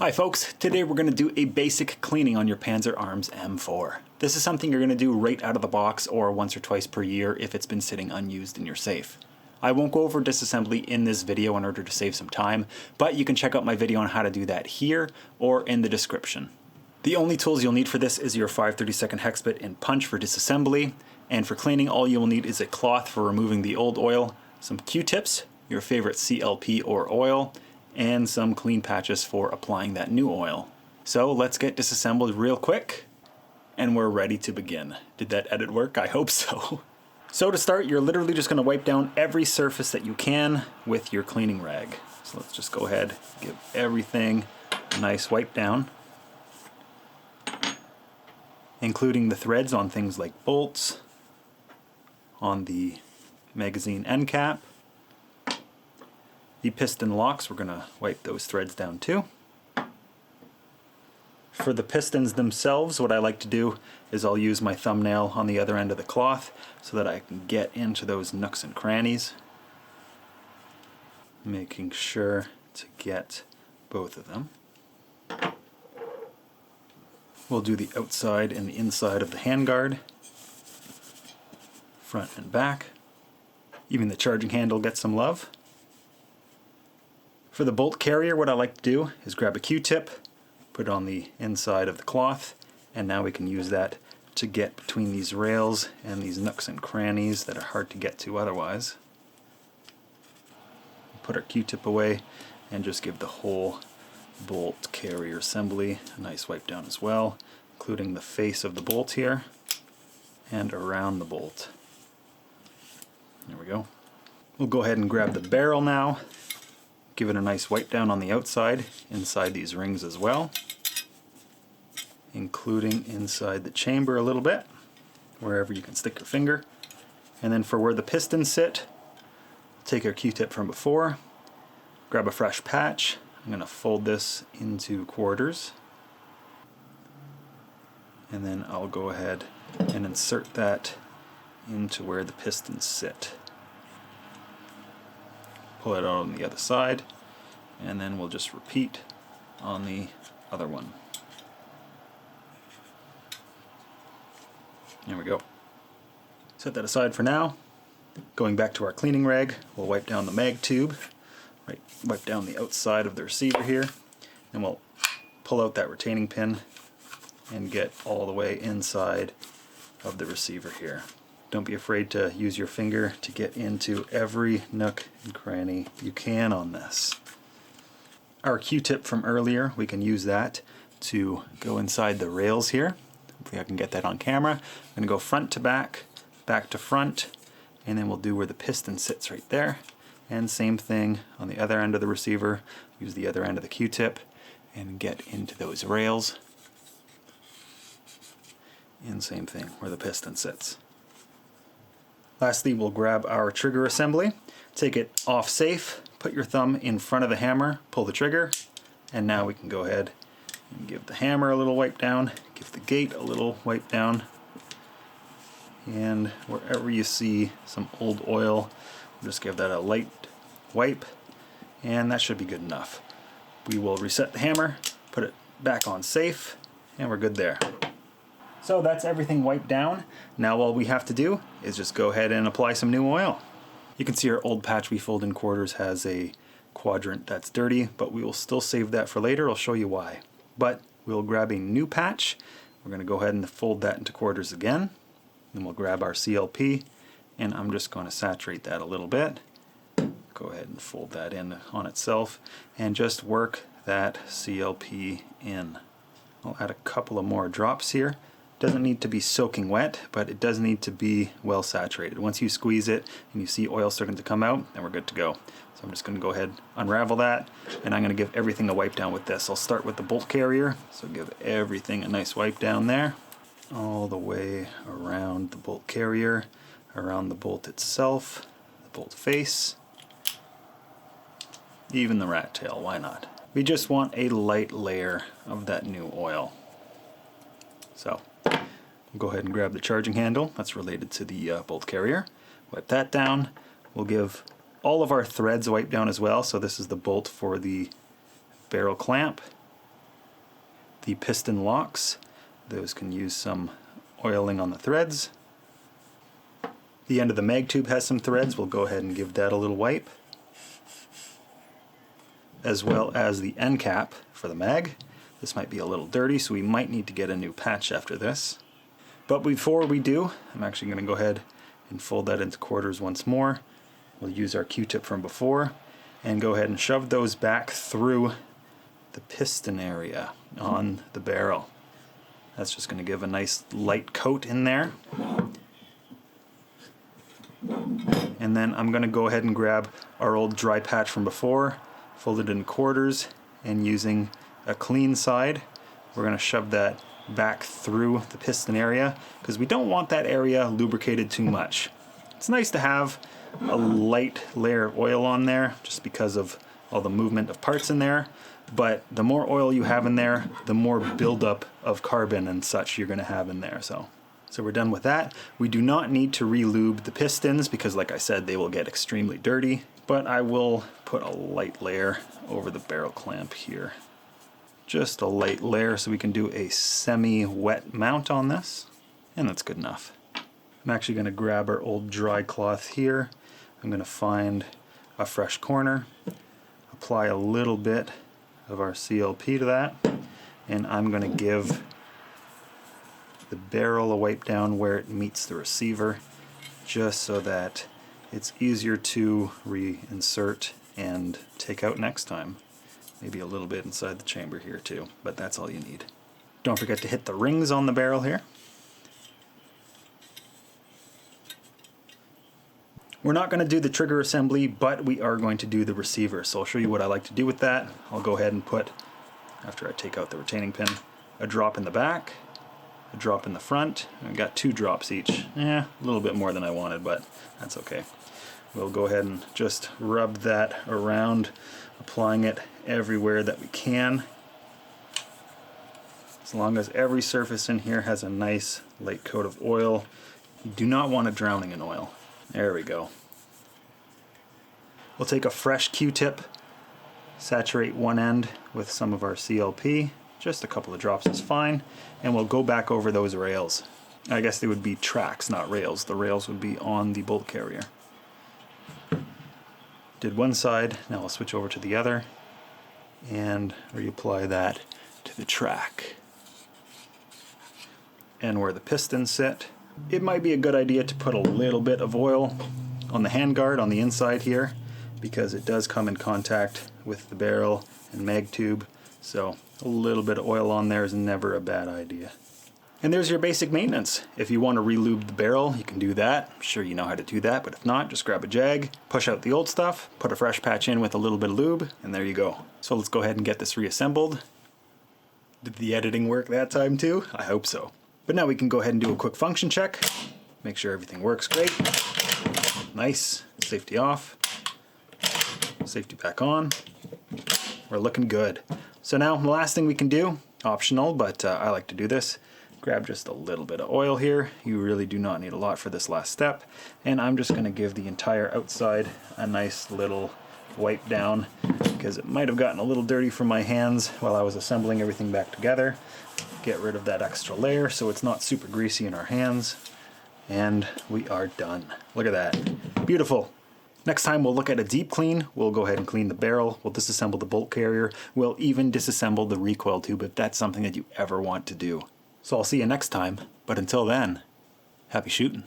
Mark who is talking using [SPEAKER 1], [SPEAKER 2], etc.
[SPEAKER 1] Hi folks, today we're going to do a basic cleaning on your Panzer M4. This is something you're going to do right out of the box or once or twice per year if it's been sitting unused in your safe. I won't go over disassembly in this video in order to save some time, but you can check out my video on how to do that here or in the description. The only tools you'll need for this is your 5/32 hex bit and punch for disassembly, and for cleaning all you'll need is a cloth for removing the old oil, some Q-tips, your favorite CLP or oil, and some clean patches for applying that new oil. So let's get disassembled real quick, and we're ready to begin. Did that edit work? I hope so. So to start, you're literally just going to wipe down every surface that you can with your cleaning rag. So let's just go ahead, give everything a nice wipe down, including the threads on things like bolts, on the magazine end cap. The piston locks, we're going to wipe those threads down too. For the pistons themselves, what I like to do is I'll use my thumbnail on the other end of the cloth so that I can get into those nooks and crannies, making sure to get both of them. We'll do the outside and the inside of the handguard, front and back. Even the charging handle gets some love. For the bolt carrier, what I like to do is grab a Q-tip, put it on the inside of the cloth, and now we can use that to get between these rails and these nooks and crannies that are hard to get to otherwise. Put our Q-tip away and just give the whole bolt carrier assembly a nice wipe down as well, including the face of the bolt here and around the bolt. There we go. We'll go ahead and grab the barrel now. Give it a nice wipe down on the outside, inside these rings as well, including inside the chamber a little bit, wherever you can stick your finger. And then for where the pistons sit, take our Q-tip from before, grab a fresh patch. I'm going to fold this into quarters, and then I'll go ahead and insert that into where the pistons sit. Pull it out on the other side, and then we'll just repeat on the other one. There we go. Set that aside for now. Going back to our cleaning rag, we'll wipe down the mag tube, wipe down the outside of the receiver here, and we'll pull out that retaining pin and get all the way inside of the receiver here. Don't be afraid to use your finger to get into every nook and cranny you can on this. Our Q-tip from earlier, we can use that to go inside the rails here. Hopefully I can get that on camera. I'm going to go front to back, back to front, and then we'll do where the piston sits right there. And same thing on the other end of the receiver. Use the other end of the Q-tip and get into those rails. And same thing where the piston sits. Lastly, we'll grab our trigger assembly, take it off safe, put your thumb in front of the hammer, pull the trigger, and now we can go ahead and give the hammer a little wipe down, give the gate a little wipe down, and wherever you see some old oil, just give that a light wipe, and that should be good enough. We will reset the hammer, put it back on safe, and we're good there. So that's everything wiped down. Now all we have to do is just go ahead and apply some new oil. You can see our old patch we fold in quarters has a quadrant that's dirty, but we will still save that for later. I'll show you why. But we'll grab a new patch. We're going to go ahead and fold that into quarters again. Then we'll grab our CLP, and I'm just going to saturate that a little bit. Go ahead and fold that in on itself and just work that CLP in. I'll add a couple of more drops here. Doesn't need to be soaking wet, but it does need to be well saturated. Once you squeeze it and you see oil starting to come out, then we're good to go. So I'm just going to go ahead, unravel that, and I'm going to give everything a wipe down with this. I'll start with the bolt carrier, so give everything a nice wipe down there, all the way around the bolt carrier, around the bolt itself, the bolt face, even the rat tail, why not? We just want a light layer of that new oil. So we'll go ahead and grab the charging handle that's related to the bolt carrier, wipe that down. We'll give all of our threads a wipe down as well. So this is the bolt for the barrel clamp, the piston locks. Those can use some oiling on the threads. The end of the mag tube has some threads. We'll go ahead and give that a little wipe. As well as the end cap for the mag. This might be a little dirty, so we might need to get a new patch after this. But before we do, I'm actually going to go ahead and fold that into quarters once more. We'll use our Q-tip from before and go ahead and shove those back through the piston area on the barrel. That's just going to give a nice light coat in there. And then I'm going to go ahead and grab our old dry patch from before, fold it in quarters, and using a clean side, we're going to shove that back through the piston area because we don't want that area lubricated too much. It's nice to have a light layer of oil on there just because of all the movement of parts in there, but the more oil you have in there, the more buildup of carbon and such you're going to have in there. So we're done with that. We do not need to re-lube the pistons because, like I said, they will get extremely dirty, but I will put a light layer over the barrel clamp here. Just a light layer so we can do a semi-wet mount on this, and that's good enough. I'm actually going to grab our old dry cloth here. I'm going to find a fresh corner, apply a little bit of our CLP to that, and I'm going to give the barrel a wipe down where it meets the receiver, just so that it's easier to reinsert and take out next time. Maybe a little bit inside the chamber here too, but that's all you need. Don't forget to hit the rings on the barrel here. We're not going to do the trigger assembly, but we are going to do the receiver. So I'll show you what I like to do with that. I'll go ahead and put, after I take out the retaining pin, a drop in the back, a drop in the front. I've got 2 drops each. A little bit more than I wanted, but that's okay. We'll go ahead and just rub that around, applying it everywhere that we can. As long as every surface in here has a nice light coat of oil. You do not want it drowning in oil. There we go. We'll take a fresh Q-tip, saturate one end with some of our CLP. Just a couple of drops is fine. And we'll go back over those rails. I guess they would be tracks, not rails. The rails would be on the bolt carrier. Did one side, now I'll switch over to the other and reapply that to the track. And where the pistons sit, it might be a good idea to put a little bit of oil on the handguard on the inside here because it does come in contact with the barrel and mag tube, so a little bit of oil on there is never a bad idea. And there's your basic maintenance. If you want to re-lube the barrel, you can do that. I'm sure you know how to do that, but if not, just grab a jag, push out the old stuff, put a fresh patch in with a little bit of lube, and there you go. So let's go ahead and get this reassembled. Did the editing work that time too? I hope so. But now we can go ahead and do a quick function check. Make sure everything works great. Nice. Safety off. Safety back on. We're looking good. So now the last thing we can do, optional, but I like to do this, grab just a little bit of oil here. You really do not need a lot for this last step. And I'm just going to give the entire outside a nice little wipe down because it might have gotten a little dirty from my hands while I was assembling everything back together. Get rid of that extra layer so it's not super greasy in our hands. And we are done. Look at that. Beautiful. Next time we'll look at a deep clean. We'll go ahead and clean the barrel. We'll disassemble the bolt carrier. We'll even disassemble the recoil tube if that's something that you ever want to do. So I'll see you next time, but until then, happy shooting.